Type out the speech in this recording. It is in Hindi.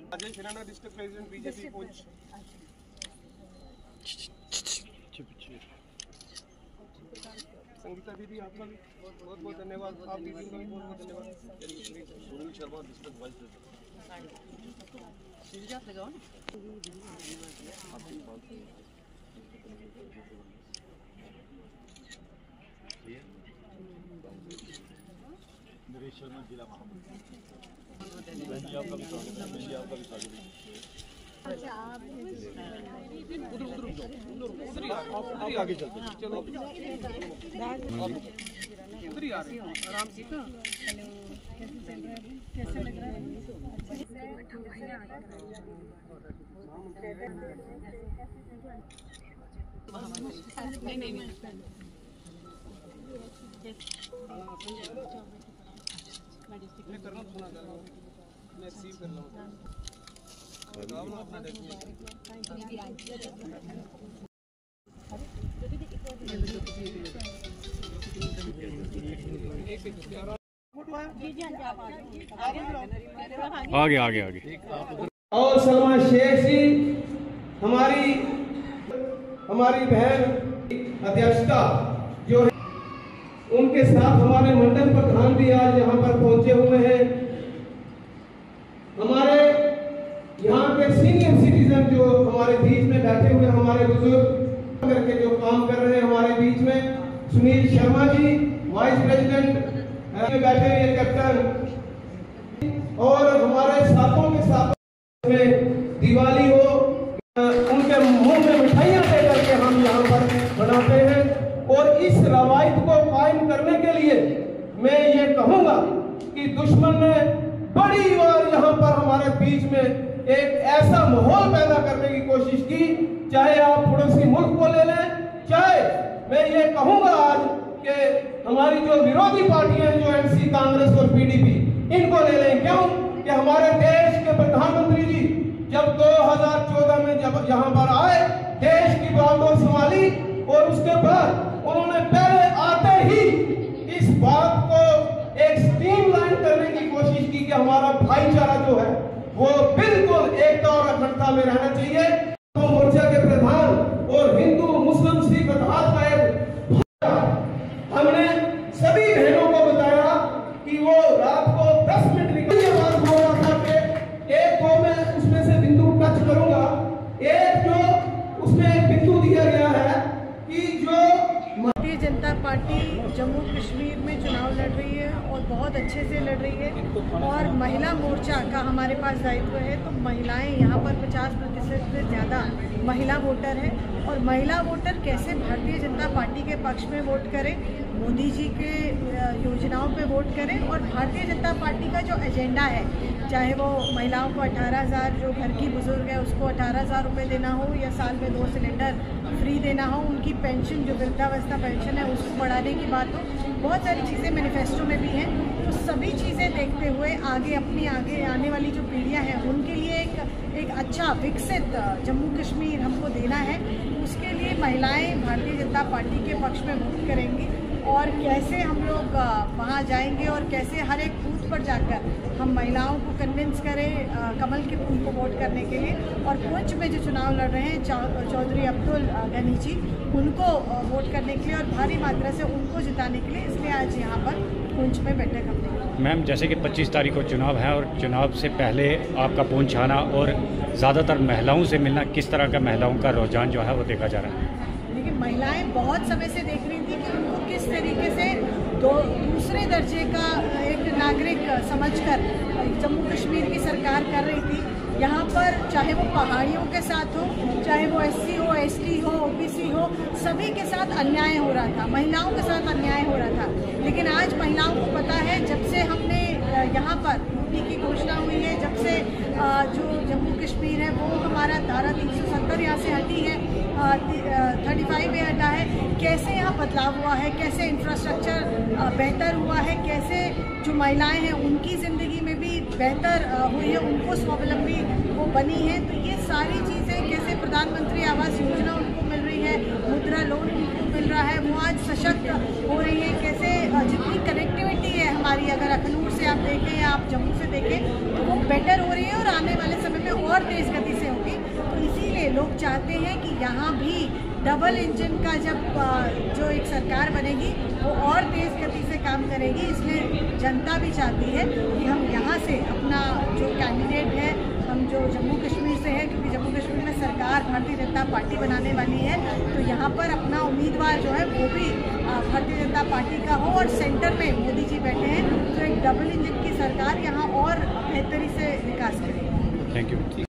Ajay Khurana district president BJP Poonch. Sangeeta दीदी आपका भी बहुत बहुत धन्यवाद। आप दीदी का भी बहुत बहुत धन्यवाद। Sunil Sharma district vice president लगाओ ना। नरेश शर्मा जिला महामंत्री। आपका भी स्वागत है। आपका भी स्वागत है। उधर ही आगे चलते हैं। चलो उधर ही आ रहे हैं आराम से। कैसे लग रहा है? नहीं मैं करना सुना कर रहा हूँ। मैं रिसीव कर रहा हूँ। अपना आगे आगे आगे। और सलमा शेख जी हमारी बहन अध्यक्षता जो है, उनके साथ हमारे मंडल प्रधान भी आज यहाँ पर पहुंचे हुए हैं। हमारे यहाँ के सीनियर सिटीजन जो हमारे बीच में बैठे हुए, हमारे बुजुर्ग करके जो काम कर रहे हैं हमारे बीच में, सुनील शर्मा जी वाइस प्रेसिडेंट बैठे हुए, कैप्टन, और हमारे साथों के साथ में दिवाली हो, उनके मुंह में मिठाइयां दे करके हम यहाँ पर बनाते हैं। और इस रवायत को कायम करने के लिए मैं ये कहूंगा कि दुश्मन ने बड़ी बार यहाँ पर हमारे बीच में एक ऐसा माहौल पैदा करने की कोशिश की, चाहे आप पड़ोसी मुल्क को ले लें, चाहे मैं ये कहूंगा आज कि हमारी जो विरोधी पार्टियां जो एनसी, कांग्रेस और पीडीपी, इनको ले लें। क्यों कि हमारे देश के प्रधानमंत्री जी जब 2014 में जब यहाँ पर आए, देश की बागडोर संभाली और उसके बाद उन्होंने पहले आते ही इस बात को एक स्ट्रीमलाइन करने की कोशिश की कि हमारा भाईचारा जो है वो बिल्कुल एकता और अखंडता में रहना चाहिए। तो मोर्चा के प्रधान और हिंदू मुस्लिम सिख का एक हमने सभी बहनों को बताया कि वो रात को 10 मिनट निकल के बाद हो रहा था कि एक को मैं उसमें से बिंदु टच करूंगा। एक जो उसमें एक बिंदु दिया गया है कि जो भारतीय जनता पार्टी जम्मू कश्मीर में चुनाव लड़ रही है और बहुत अच्छे से लड़ रही है, और महिला मोर्चा का हमारे पास दायित्व है। तो महिलाएं यहाँ पर 50% से ज़्यादा महिला वोटर है, और महिला वोटर कैसे भारतीय जनता पार्टी के पक्ष में वोट करें, मोदी जी के योजनाओं पे वोट करें, और भारतीय जनता पार्टी का जो एजेंडा है, चाहे वो महिलाओं को 18,000 जो घर की बुजुर्ग है उसको 18,000 रुपये देना हो, या साल में 2 सिलेंडर फ्री देना हो, उनकी पेंशन जो वृद्धावस्था पेंशन है उसको बढ़ाने की बात हो, बहुत सारी चीज़ें मैनिफेस्टो में भी हैं। तो सभी चीज़ें देखते हुए आगे आने वाली जो पीढ़ियाँ हैं उनके लिए एक अच्छा विकसित जम्मू कश्मीर हमको देना है। उसके लिए महिलाएं भारतीय जनता पार्टी के पक्ष में वोट करेंगी, और कैसे हम लोग वहाँ जाएंगे और कैसे हर एक बूथ पर जाकर हम महिलाओं को कन्विंस करें कमल के फूल को वोट करने के लिए। और पुंछ में जो चुनाव लड़ रहे हैं चौधरी अब्दुल गनी जी, उनको वोट करने के लिए और भारी मात्रा से उनको जिताने के लिए, इसलिए आज यहाँ पर पुंछ में बैठक हमने। मैम, जैसे कि 25 तारीख को चुनाव है और चुनाव से पहले आपका पुंछ आना और ज़्यादातर महिलाओं से मिलना, किस तरह का महिलाओं का रुझान जो है वो देखा जा रहा है? लेकिन महिलाएं बहुत समय से देख रही थी कि उनको किस तरीके से दूसरे दर्जे का एक नागरिक समझकर जम्मू कश्मीर की सरकार कर रही थी। यहाँ पर चाहे वो पहाड़ियों के साथ हो, चाहे वो SC हो, ST हो, OBC हो, सभी के साथ अन्याय हो रहा था, महिलाओं के साथ अन्याय हो रहा था। लेकिन आज महिलाओं को पता है, जब से हमने यहाँ पर यूपी की घोषणा हुई है, जब से जो जम्मू कश्मीर है वो हमारा धारा 370 यहाँ से हटी है, 35 ये हटा है, कैसे यहाँ बदलाव हुआ है, कैसे इंफ्रास्ट्रक्चर बेहतर हुआ है, कैसे जो महिलाएं हैं उनकी ज़िंदगी में भी बेहतर हुई है, उनको स्वावलंबी वो बनी है। तो ये सारी चीज़ें, कैसे प्रधानमंत्री आवास योजना उनको मिल रही है, मुद्रा लोन उनको मिल रहा है, वो आज सशक्त हो रही है। कैसे जितनी कनेक्टिविटी है हमारी, अगर अखनूर से आप देखें या आप जम्मू से देखें, तो वो बेटर हो रही है और आने वाले समय में और तेज़ गति से होगी। तो इसीलिए लोग चाहते हैं कि यहाँ भी डबल इंजन का जब जो एक सरकार बनेगी वो और तेज़ गति से काम करेगी। इसलिए जनता भी चाहती है कि हम यहाँ से अपना जो कैंडिडेट है, हम जो जम्मू कश्मीर से है, क्योंकि जम्मू कश्मीर में सरकार भारतीय जनता पार्टी बनाने वाली है, तो यहाँ पर अपना उम्मीदवार जो है वो भी भारतीय जनता पार्टी का हो और सेंटर में मोदी जी बैठे हैं, तो एक डबल इंजन की सरकार यहाँ और बेहतरी से विकास करेगी। Thank you.